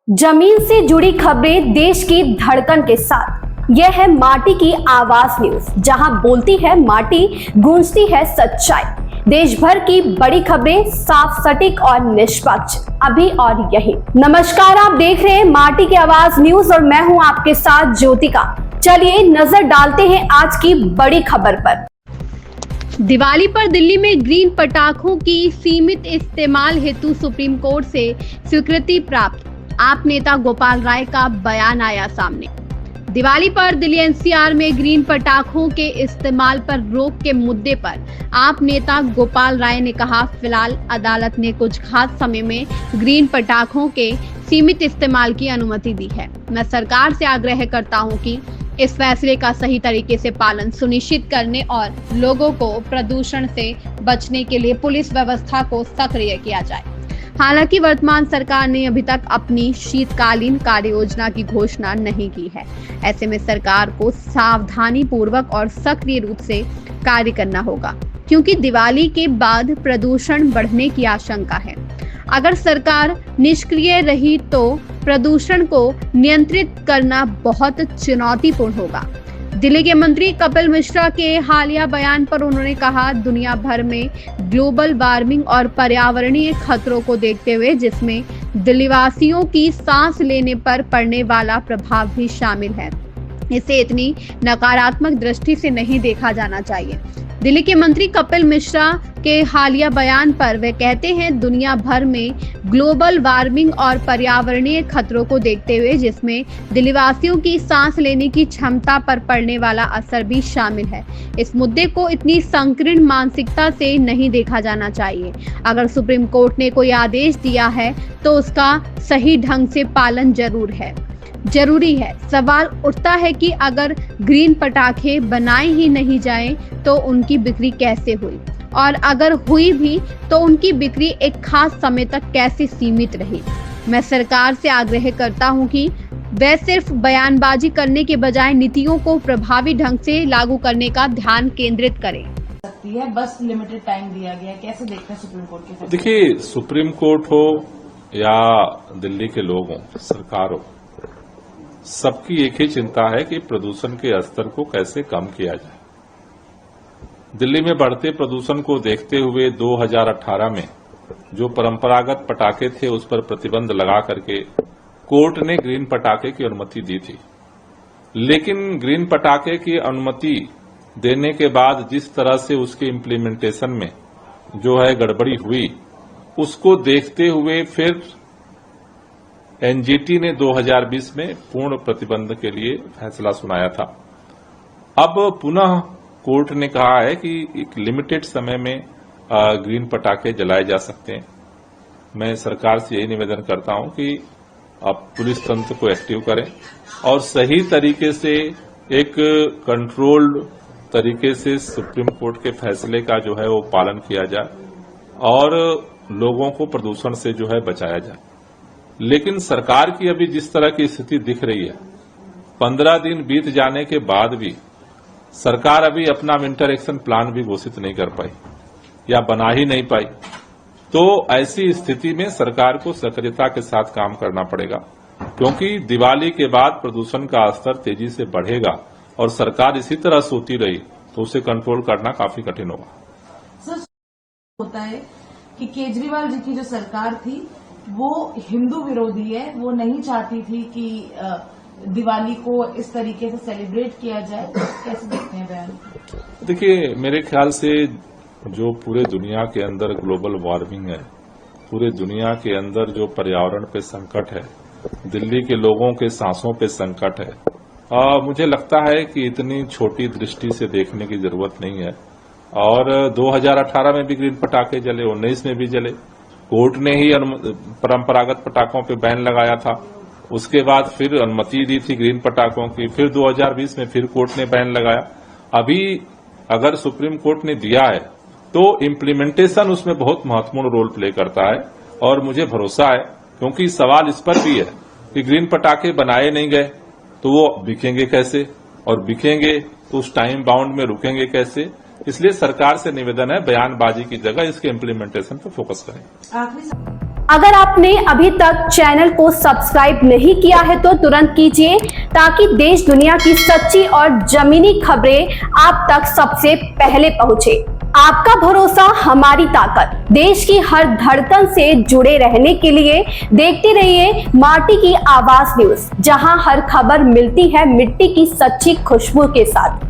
जमीन से जुड़ी खबरें देश की धड़कन के साथ। यह है माटी की आवाज न्यूज, जहां बोलती है माटी, गूंजती है सच्चाई। देश भर की बड़ी खबरें साफ, सटीक और निष्पक्ष, अभी और यही। नमस्कार, आप देख रहे हैं माटी की आवाज न्यूज और मैं हूं आपके साथ ज्योतिका। चलिए नजर डालते हैं आज की बड़ी खबर पर। दिवाली पर दिल्ली में ग्रीन पटाखों की सीमित इस्तेमाल हेतु सुप्रीम कोर्ट से स्वीकृति प्राप्त। आप नेता गोपाल राय का बयान आया सामने। दिवाली पर दिल्ली एनसीआर में ग्रीन पटाखों के इस्तेमाल पर रोक के मुद्दे पर आप नेता गोपाल राय ने कहा, फिलहाल अदालत ने कुछ खास समय में ग्रीन पटाखों के सीमित इस्तेमाल की अनुमति दी है। मैं सरकार से आग्रह करता हूं कि इस फैसले का सही तरीके से पालन सुनिश्चित करने और लोगों को प्रदूषण से बचने के लिए पुलिस व्यवस्था को सक्रिय किया जाए। हालांकि वर्तमान सरकार ने अभी तक अपनी शीतकालीन कार्य योजना की घोषणा नहीं की है। ऐसे में सरकार को सावधानी पूर्वक और सक्रिय रूप से कार्य करना होगा, क्योंकि दिवाली के बाद प्रदूषण बढ़ने की आशंका है। अगर सरकार निष्क्रिय रही तो प्रदूषण को नियंत्रित करना बहुत चुनौतीपूर्ण होगा। दिल्ली के मंत्री कपिल मिश्रा के हालिया बयान पर उन्होंने कहा, दुनिया भर में ग्लोबल वार्मिंग और पर्यावरणीय खतरों को देखते हुए, जिसमें दिल्लीवासियों की सांस लेने पर पड़ने वाला प्रभाव भी शामिल है, इसे इतनी नकारात्मक दृष्टि से नहीं देखा जाना चाहिए। दिल्ली के मंत्री कपिल मिश्रा के हालिया बयान पर वे कहते हैं, दुनिया भर में ग्लोबल वार्मिंग और पर्यावरणीय खतरों को देखते हुए, जिसमें दिल्लीवासियों की सांस लेने की क्षमता पर पड़ने वाला असर भी शामिल है, इस मुद्दे को इतनी संकीर्ण मानसिकता से नहीं देखा जाना चाहिए। अगर सुप्रीम कोर्ट ने कोई आदेश दिया है तो उसका सही ढंग से पालन जरूरी है। सवाल उठता है कि अगर ग्रीन पटाखे बनाए ही नहीं जाएं तो उनकी बिक्री कैसे हुई, और अगर हुई भी तो उनकी बिक्री एक खास समय तक कैसे सीमित रही। मैं सरकार से आग्रह करता हूं कि वह सिर्फ बयानबाजी करने के बजाय नीतियों को प्रभावी ढंग से लागू करने का ध्यान केंद्रित करें। सकती है, बस लिमिटेड टाइम दिया गया है। कैसे देखते हैं सुप्रीम कोर्ट के फैसले? देखिए, सुप्रीम कोर्ट हो या दिल्ली के लोग हो, सरकार हो, सबकी एक ही चिंता है कि प्रदूषण के स्तर को कैसे कम किया जाए। दिल्ली में बढ़ते प्रदूषण को देखते हुए 2018 में जो परंपरागत पटाखे थे उस पर प्रतिबंध लगा करके कोर्ट ने ग्रीन पटाखे की अनुमति दी थी। लेकिन ग्रीन पटाखे की अनुमति देने के बाद जिस तरह से उसके इम्प्लीमेंटेशन में जो है गड़बड़ी हुई, उसको देखते हुए फिर एनजीटी ने 2020 में पूर्ण प्रतिबंध के लिए फैसला सुनाया था। अब पुनः कोर्ट ने कहा है कि एक लिमिटेड समय में ग्रीन पटाखे जलाए जा सकते हैं। मैं सरकार से यही निवेदन करता हूं कि आप पुलिस तंत्र को एक्टिव करें और सही तरीके से एक कंट्रोल्ड तरीके से सुप्रीम कोर्ट के फैसले का जो है वो पालन किया जाए और लोगों को प्रदूषण से जो है बचाया जाए। लेकिन सरकार की अभी जिस तरह की स्थिति दिख रही है, 15 दिन बीत जाने के बाद भी सरकार अभी अपना विंटर एक्शन प्लान भी घोषित नहीं कर पाई या बना ही नहीं पाई। तो ऐसी स्थिति में सरकार को सक्रियता के साथ काम करना पड़ेगा, क्योंकि दिवाली के बाद प्रदूषण का स्तर तेजी से बढ़ेगा और सरकार इसी तरह सोती रही तो उसे कंट्रोल करना काफी कठिन होगा। सर, होता है कि केजरीवाल जी की जो सरकार थी वो हिंदू विरोधी है, वो नहीं चाहती थी कि दिवाली को इस तरीके से सेलिब्रेट किया जाए। कैसे देखते हैं बयान? देखिए, मेरे ख्याल से जो पूरे दुनिया के अंदर ग्लोबल वार्मिंग है, पूरे दुनिया के अंदर जो पर्यावरण पे संकट है, दिल्ली के लोगों के सांसों पे संकट है, मुझे लगता है कि इतनी छोटी दृष्टि से देखने की जरूरत नहीं है। और 2018 में भी ग्रीन पटाखे जले, 19 में भी जले। कोर्ट ने ही परंपरागत पटाखों पे बैन लगाया था, उसके बाद फिर अनुमति दी थी ग्रीन पटाखों की, फिर 2020 में फिर कोर्ट ने बैन लगाया। अभी अगर सुप्रीम कोर्ट ने दिया है तो इम्प्लीमेंटेशन उसमें बहुत महत्वपूर्ण रोल प्ले करता है और मुझे भरोसा है, क्योंकि सवाल इस पर भी है कि ग्रीन पटाखे बनाए नहीं गए तो वो बिकेंगे कैसे, और बिकेंगे तो उस टाइम बाउंड में रुकेंगे कैसे। इसलिए सरकार से निवेदन है, बयानबाजी की जगह इसके इम्प्लीमेंटेशन पर फोकस करें। आखिरी अगर आपने अभी तक चैनल को सब्सक्राइब नहीं किया है तो तुरंत कीजिए ताकि देश दुनिया की सच्ची और जमीनी खबरें आप तक सबसे पहले पहुंचे। आपका भरोसा हमारी ताकत। देश की हर धड़कन से जुड़े रहने के लिए देखते रहिए माटी की आवाज न्यूज, जहां हर खबर मिलती है मिट्टी की सच्ची खुशबू के साथ।